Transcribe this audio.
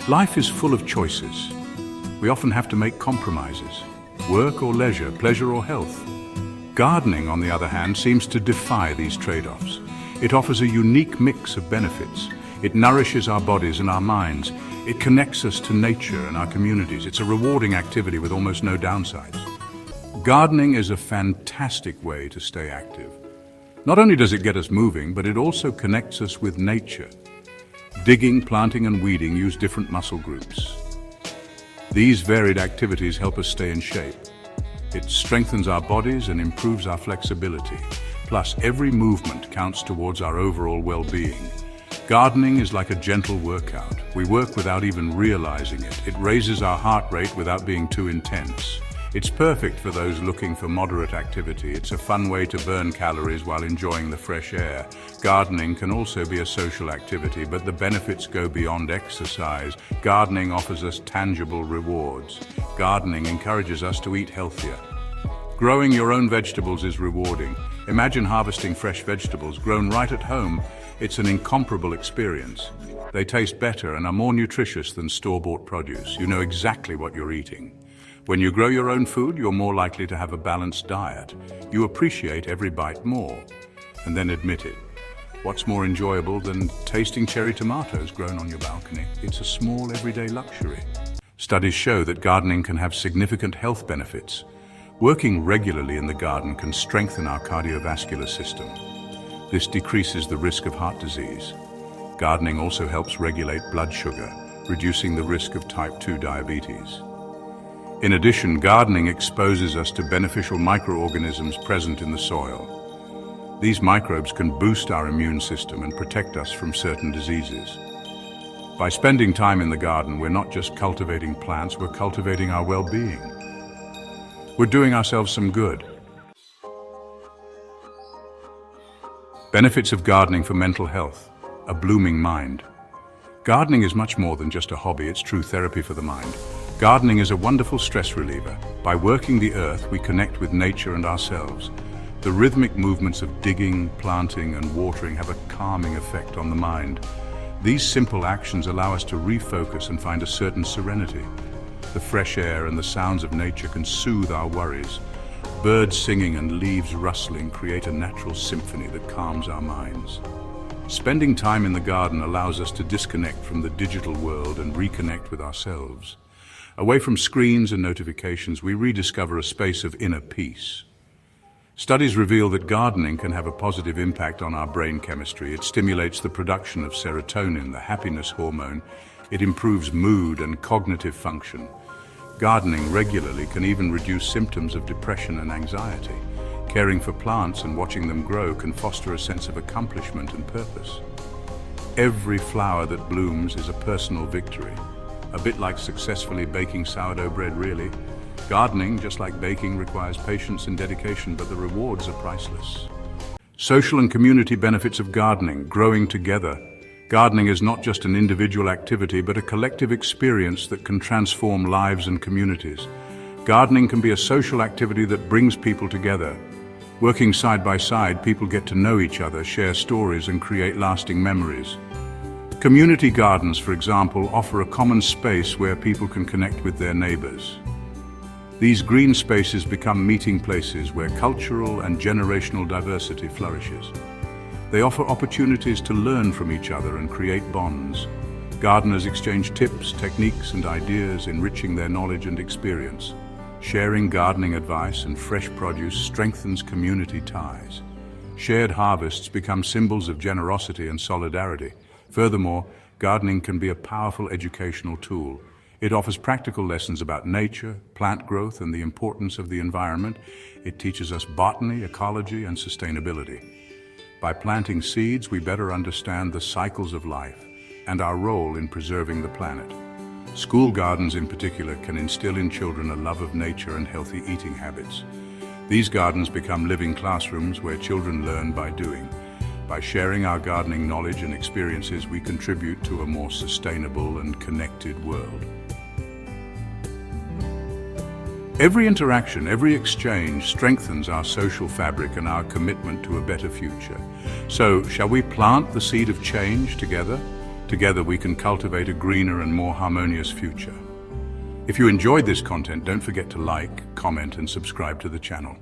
Life is full of choices. We often have to make compromises. Work or leisure, pleasure or health. Gardening, on the other hand, seems to defy these trade-offs. It offers a unique mix of benefits. It nourishes our bodies and our minds. It connects us to nature and our communities. It's a rewarding activity with almost no downsides. Gardening is a fantastic way to stay active. Not only does it get us moving, but it also connects us with nature. Digging, planting and weeding use different muscle groups. These varied activities help us stay in shape. It strengthens our bodies and improves our flexibility. Plus, every movement counts towards our overall well-being. Gardening is like a gentle workout. We work without even realizing it. It raises our heart rate without being too intense. It's perfect for those looking for moderate activity. It's a fun way to burn calories while enjoying the fresh air. Gardening can also be a social activity, but the benefits go beyond exercise. Gardening offers us tangible rewards. Gardening encourages us to eat healthier. Growing your own vegetables is rewarding. Imagine harvesting fresh vegetables grown right at home. It's an incomparable experience. They taste better and are more nutritious than store-bought produce. You know exactly what you're eating. When you grow your own food, you're more likely to have a balanced diet. You appreciate every bite more. And then admit it. What's more enjoyable than tasting cherry tomatoes grown on your balcony? It's a small, everyday luxury. Studies show that gardening can have significant health benefits. Working regularly in the garden can strengthen our cardiovascular system. This decreases the risk of heart disease. Gardening also helps regulate blood sugar, reducing the risk of type 2 diabetes. In addition, gardening exposes us to beneficial microorganisms present in the soil. These microbes can boost our immune system and protect us from certain diseases. By spending time in the garden, we're not just cultivating plants, we're cultivating our well-being. We're doing ourselves some good. Benefits of gardening for mental health: a blooming mind. Gardening is much more than just a hobby, it's true therapy for the mind. Gardening is a wonderful stress reliever. By working the earth, we connect with nature and ourselves. The rhythmic movements of digging, planting, and watering have a calming effect on the mind. These simple actions allow us to refocus and find a certain serenity. The fresh air and the sounds of nature can soothe our worries. Birds singing and leaves rustling create a natural symphony that calms our minds. Spending time in the garden allows us to disconnect from the digital world and reconnect with ourselves. Away from screens and notifications, we rediscover a space of inner peace. Studies reveal that gardening can have a positive impact on our brain chemistry. It stimulates the production of serotonin, the happiness hormone. It improves mood and cognitive function. Gardening regularly can even reduce symptoms of depression and anxiety. Caring for plants and watching them grow can foster a sense of accomplishment and purpose. Every flower that blooms is a personal victory. A bit like successfully baking sourdough bread, really. Gardening, just like baking, requires patience and dedication, but the rewards are priceless. Social and community benefits of gardening: growing together. Gardening is not just an individual activity, but a collective experience that can transform lives and communities. Gardening can be a social activity that brings people together. Working side by side, people get to know each other, share stories, and create lasting memories. Community gardens, for example, offer a common space where people can connect with their neighbors. These green spaces become meeting places where cultural and generational diversity flourishes. They offer opportunities to learn from each other and create bonds. Gardeners exchange tips, techniques, and ideas, enriching their knowledge and experience. Sharing gardening advice and fresh produce strengthens community ties. Shared harvests become symbols of generosity and solidarity. Furthermore, gardening can be a powerful educational tool. It offers practical lessons about nature, plant growth, and the importance of the environment. It teaches us botany, ecology, and sustainability. By planting seeds, we better understand the cycles of life and our role in preserving the planet. School gardens in particular can instill in children a love of nature and healthy eating habits. These gardens become living classrooms where children learn by doing. By sharing our gardening knowledge and experiences, we contribute to a more sustainable and connected world. Every interaction, every exchange strengthens our social fabric and our commitment to a better future. So, shall we plant the seed of change together? Together we can cultivate a greener and more harmonious future. If you enjoyed this content, don't forget to like, comment, and subscribe to the channel.